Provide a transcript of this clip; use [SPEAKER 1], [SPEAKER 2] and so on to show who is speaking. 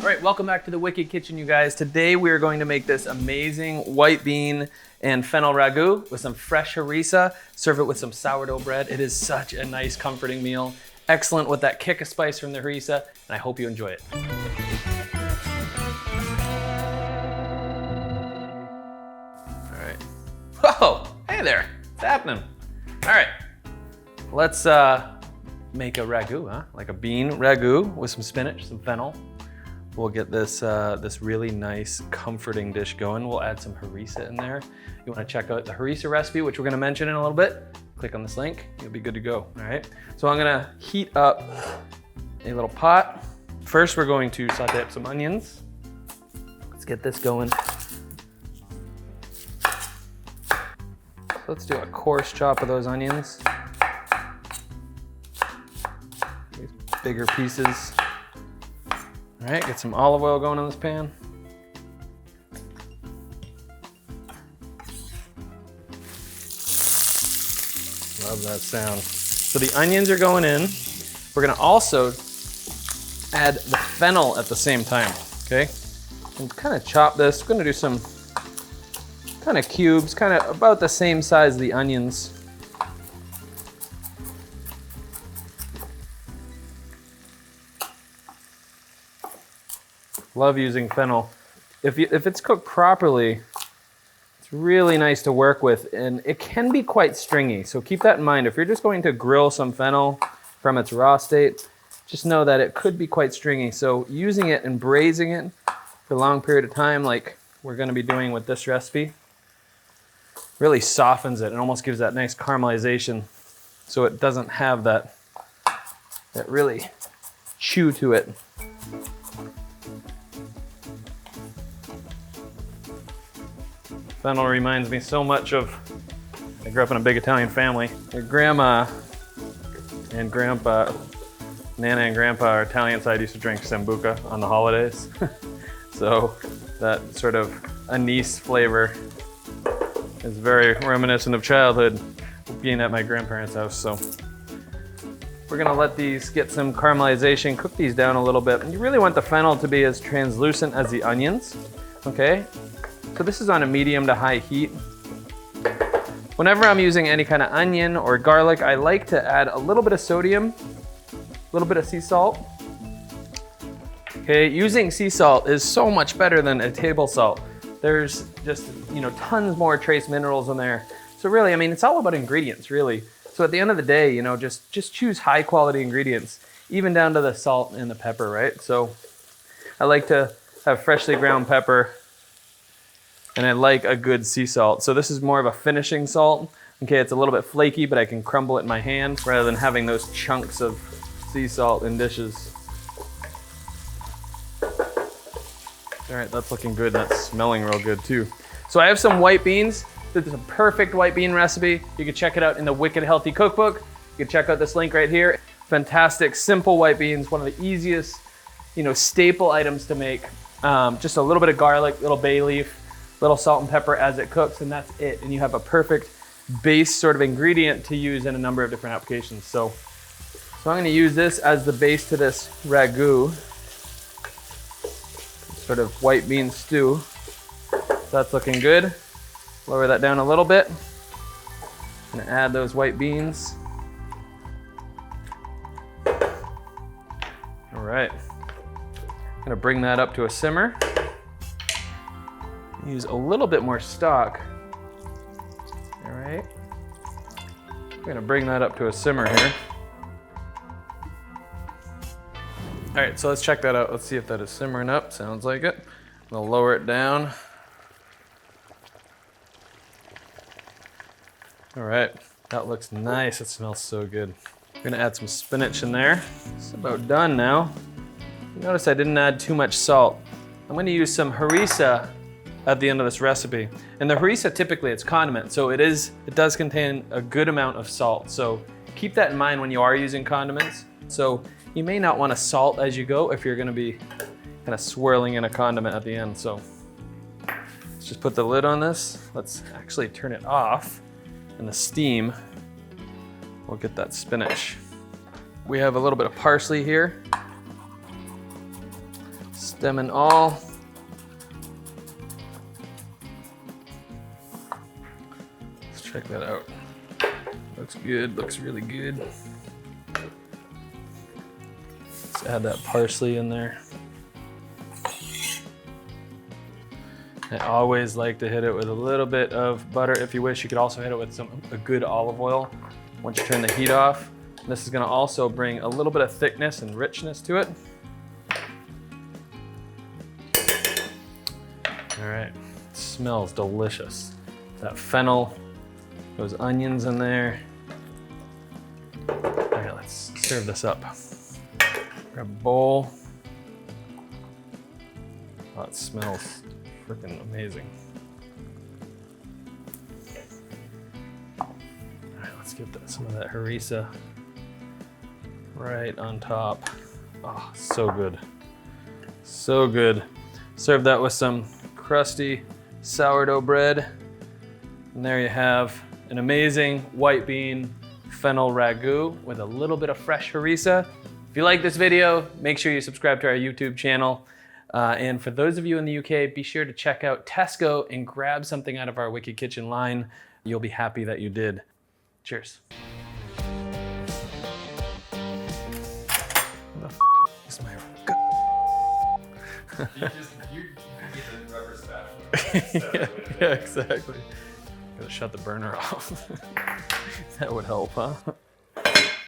[SPEAKER 1] All right, welcome back to the Wicked Kitchen, you guys. Today we are going to make this amazing white bean and fennel ragout with some fresh harissa. Serve it with some sourdough bread. It is such a nice, comforting meal. Excellent with that kick of spice from the harissa, and I hope you enjoy it. All right. Whoa, hey there, what's happening? All right, let's make a ragout, huh? Like a bean ragout with some spinach, some fennel. We'll get this this really nice, comforting dish going. We'll add some harissa in there. You wanna check out the harissa recipe, which we're gonna mention in a little bit. Click on this link, you'll be good to go, all right? So I'm gonna heat up a little pot. First, we're going to saute up some onions. Let's get this going. Let's do a coarse chop of those onions. These bigger pieces. All right, get some olive oil going in this pan. Love that sound. So the onions are going in. We're gonna also add the fennel at the same time, okay? And kind of chop this. We're gonna do some kind of cubes, kind of about the same size as the onions. Love using fennel. If it's cooked properly, it's really nice to work with, and it can be quite stringy. So keep that in mind. If you're just going to grill some fennel from its raw state, just know that it could be quite stringy. So using it and braising it for a long period of time, like we're gonna be doing with this recipe, really softens it and almost gives that nice caramelization, so it doesn't have that really chew to it. Fennel reminds me so much of, I grew up in a big Italian family. Your grandma and grandpa, Nana and grandpa, our Italian side, used to drink sambuca on the holidays. So that sort of anise flavor is very reminiscent of childhood being at my grandparents' house. So we're gonna let these get some caramelization, cook these down a little bit. And you really want the fennel to be as translucent as the onions, okay? So this is on a medium to high heat. Whenever I'm using any kind of onion or garlic, I like to add a little bit of sodium, a little bit of sea salt. Okay, using sea salt is so much better than a table salt. There's just, tons more trace minerals in there. So really, I mean, it's all about ingredients, really. So at the end of the day, just choose high quality ingredients, even down to the salt and the pepper, right? So I like to have freshly ground pepper, and I like a good sea salt. So this is more of a finishing salt. Okay, it's a little bit flaky, but I can crumble it in my hand rather than having those chunks of sea salt in dishes. All right, that's looking good. That's smelling real good too. So I have some white beans. This is a perfect white bean recipe. You can check it out in the Wicked Healthy Cookbook. You can check out this link right here. Fantastic, simple white beans. One of the easiest, staple items to make. Just a little bit of garlic, little bay leaf, little salt and pepper as it cooks, and that's it. And you have a perfect base sort of ingredient to use in a number of different applications. So I'm gonna use this as the base to this ragout, sort of white bean stew. So that's looking good. Lower that down a little bit. I'm gonna add those white beans. All right, I'm gonna bring that up to a simmer. Use a little bit more stock. All right. I'm gonna bring that up to a simmer here. All right, so let's check that out. Let's see if that is simmering up. Sounds like it. I'm gonna lower it down. All right, that looks nice. It smells so good. I'm gonna add some spinach in there. It's about done now. Notice I didn't add too much salt. I'm gonna use some harissa at the end of this recipe. And the harissa, typically it's condiment, so it does contain a good amount of salt. So keep that in mind when you are using condiments. So you may not want to salt as you go if you're gonna be kind of swirling in a condiment at the end. So let's just put the lid on this. Let's actually turn it off, and the steam will get that spinach. We have a little bit of parsley here. them in all. Let's check that out. Looks good, looks really good. Let's add that parsley in there. I always like to hit it with a little bit of butter. If you wish, you could also hit it with a good olive oil once you turn the heat off. This is gonna also bring a little bit of thickness and richness to it. All right, it smells delicious. That fennel, those onions in there. All right, let's serve this up. Grab a bowl. Oh, it smells freaking amazing. All right, let's get some of that harissa right on top. Oh, so good. So good. Serve that with some crusty sourdough bread. And there you have an amazing white bean fennel ragout with a little bit of fresh harissa. If you like this video, make sure you subscribe to our YouTube channel. And for those of you in the UK, be sure to check out Tesco and grab something out of our Wicked Kitchen line. You'll be happy that you did. Cheers. What the f is my You get the rubber spatula. Yeah, exactly. Gotta shut the burner off. That would help, huh?